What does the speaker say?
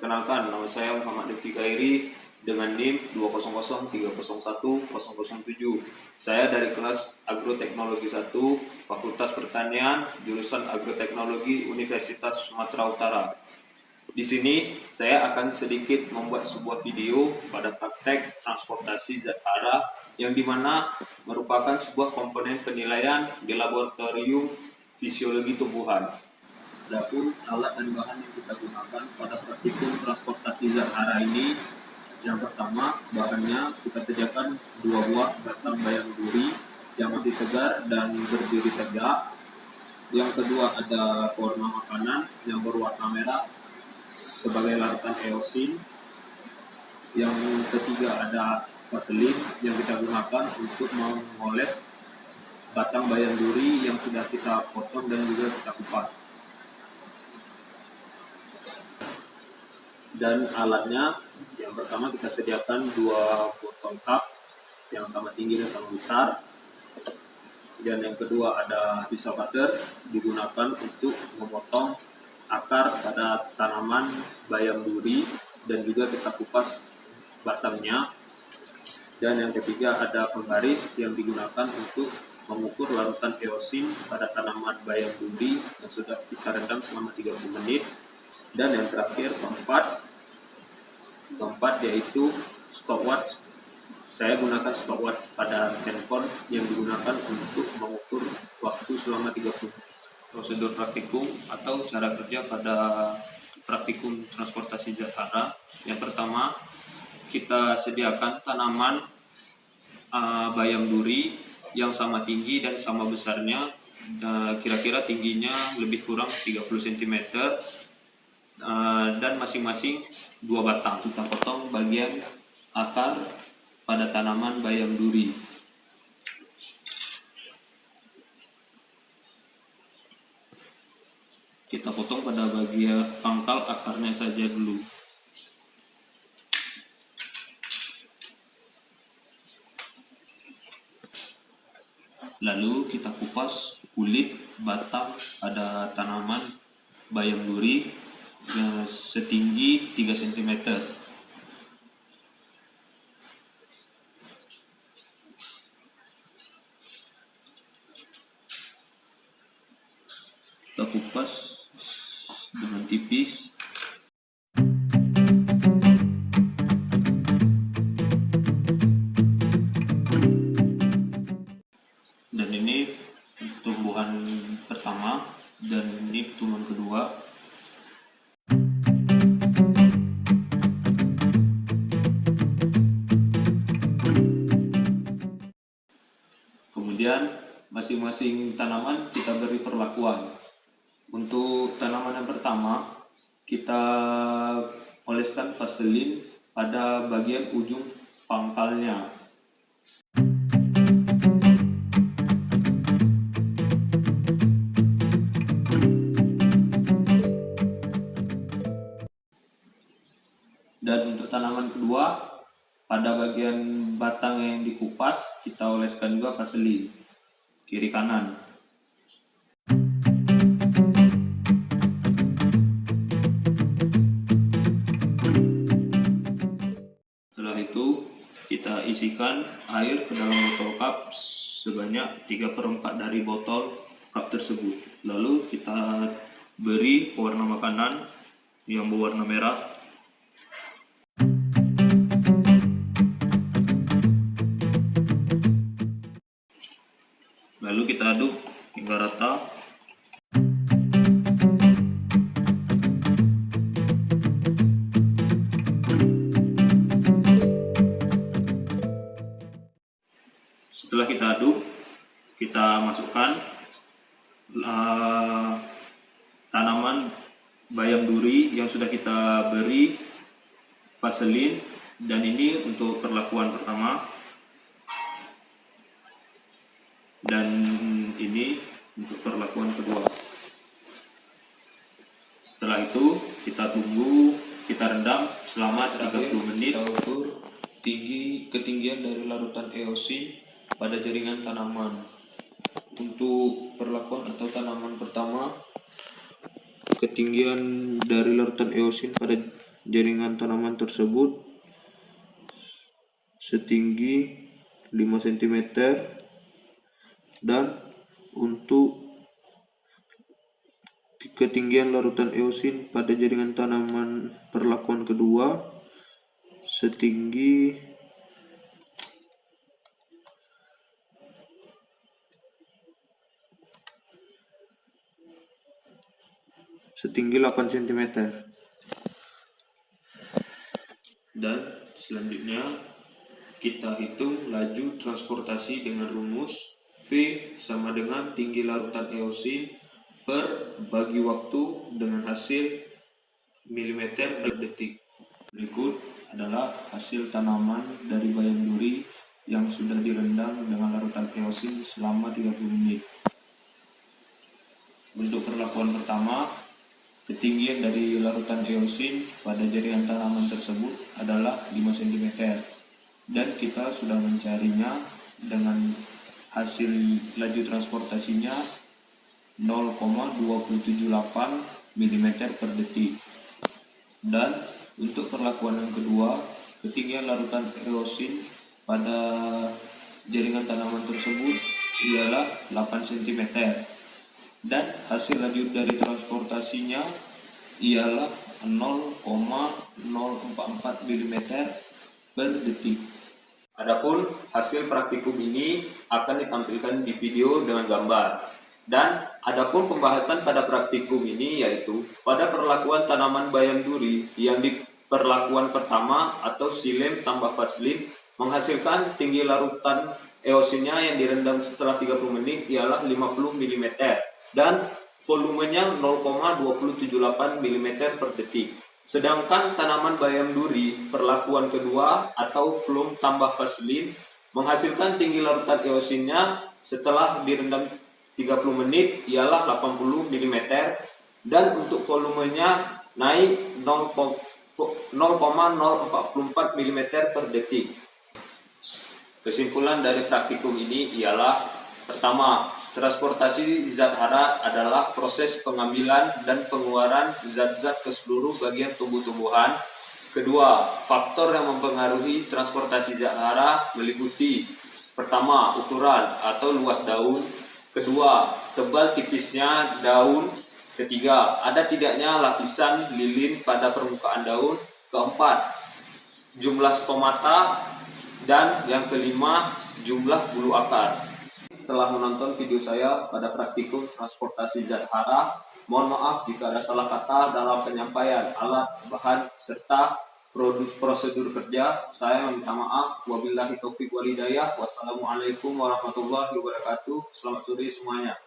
Perkenalkan, nama saya Muhammad Lutfi Khairi dengan NIM 200301007. Saya dari kelas Agroteknologi 1, Fakultas Pertanian, jurusan Agroteknologi Universitas Sumatera Utara. Di sini saya akan sedikit membuat sebuah video pada praktek transportasi zat hara yang dimana merupakan sebuah komponen penilaian di laboratorium fisiologi tumbuhan. Adapun alat dan bahan yang kita gunakan pada praktikum transportasi zat hara ini, yang pertama bahannya kita sediakan 2 buah batang bayam duri yang masih segar dan berdiri tegak. Yang kedua ada pewarna makanan yang berwarna merah sebagai larutan eosin. Yang ketiga ada vaselin yang kita gunakan untuk mengoles batang bayam duri yang sudah kita potong dan juga kita kupas. Dan alatnya, yang pertama kita sediakan 2 botol cup yang sama tinggi dan sama besar. Dan yang kedua ada pisau cutter digunakan untuk memotong akar pada tanaman bayam duri dan juga kita kupas batangnya. Dan yang ketiga ada penggaris yang digunakan untuk mengukur larutan eosin pada tanaman bayam duri yang sudah kita rendam selama 30 menit. Dan yang terakhir keempat yaitu stopwatch. Saya gunakan stopwatch pada handphone yang digunakan untuk mengukur waktu selama 30 menit. Prosedur praktikum atau cara kerja pada praktikum transportasi zat hara. Yang pertama, kita sediakan tanaman bayam duri yang sama tinggi dan sama besarnya, kira-kira tingginya lebih kurang 30 cm, dan masing-masing 2 batang. Kita potong bagian akar pada tanaman bayam duri. Kita potong pada bagian pangkal akarnya saja dulu. Lalu kita kupas kulit batang pada tanaman bayam duri setinggi 3 cm. Kita kupas dengan tipis. Dan ini tumbuhan pertama dan ini tumbuhan kedua. Kemudian masing-masing tanaman kita beri perlakuan. Untuk tanaman yang pertama, kita oleskan vaselin pada bagian ujung pangkalnya. Dan untuk tanaman kedua, pada bagian batang yang dikupas, kita oleskan juga vaselin kiri kanan. Setelah itu kita isikan air ke dalam botol cup sebanyak 3/4 dari botol cup tersebut. Lalu kita beri pewarna makanan yang berwarna merah. Lalu kita aduk hingga rata. Setelah kita aduk, kita masukkan tanaman bayam duri yang sudah kita beri vaselin, dan ini untuk perlakuan pertama. Dan ini untuk perlakuan kedua. Setelah itu kita tunggu, kita rendam selama 30 menit. Kita ukur ketinggian dari larutan eosin pada jaringan tanaman. Untuk perlakuan atau tanaman pertama, ketinggian dari larutan eosin pada jaringan tanaman tersebut setinggi 5 cm, dan untuk ketinggian larutan eosin pada jaringan tanaman perlakuan kedua setinggi 8 cm. Dan selanjutnya kita hitung laju transportasi dengan rumus V sama dengan tinggi larutan eosin per bagi waktu dengan hasil milimeter per detik. Berikut adalah hasil tanaman dari bayam duri yang sudah direndam dengan larutan eosin selama 30 menit. Untuk perlakuan pertama, ketinggian dari larutan eosin pada jaringan tanaman tersebut adalah 5 cm, dan kita sudah mencarinya dengan hasil laju transportasinya 0,278 mm per detik. Dan untuk perlakuan yang kedua, ketinggian larutan eosin pada jaringan tanaman tersebut ialah 8 cm, dan hasil laju dari transportasinya ialah 0,044 mm per detik. Adapun hasil praktikum ini akan ditampilkan di video dengan gambar. Dan adapun pembahasan pada praktikum ini yaitu pada perlakuan tanaman bayam duri yang di perlakuan pertama atau silem tambah vaselin menghasilkan tinggi larutan eosinnya yang direndam setelah 30 menit ialah 50 mm dan volumenya 0,278 mm per detik. Sedangkan tanaman bayam duri perlakuan kedua atau flum tambah vaselin menghasilkan tinggi larutan eosinnya setelah direndam 30 menit ialah 80 mm dan untuk volumenya naik 0,044 mm per detik. Kesimpulan dari praktikum ini ialah: pertama, transportasi zat hara adalah proses pengambilan dan pengeluaran zat-zat ke seluruh bagian tumbuh-tumbuhan. Kedua, faktor yang mempengaruhi transportasi zat hara meliputi: pertama, ukuran atau luas daun. Kedua, tebal tipisnya daun. Ketiga, ada tidaknya lapisan lilin pada permukaan daun. Keempat, jumlah stomata. Dan yang kelima, jumlah bulu akar. Telah menonton video saya pada praktikum transportasi zat hara. Mohon maaf jika ada salah kata dalam penyampaian alat, bahan, serta prosedur kerja. Saya meminta maaf. Wabillahi taufiq wal hidayah. Wassalamualaikum warahmatullahi wabarakatuh. Selamat sore semuanya.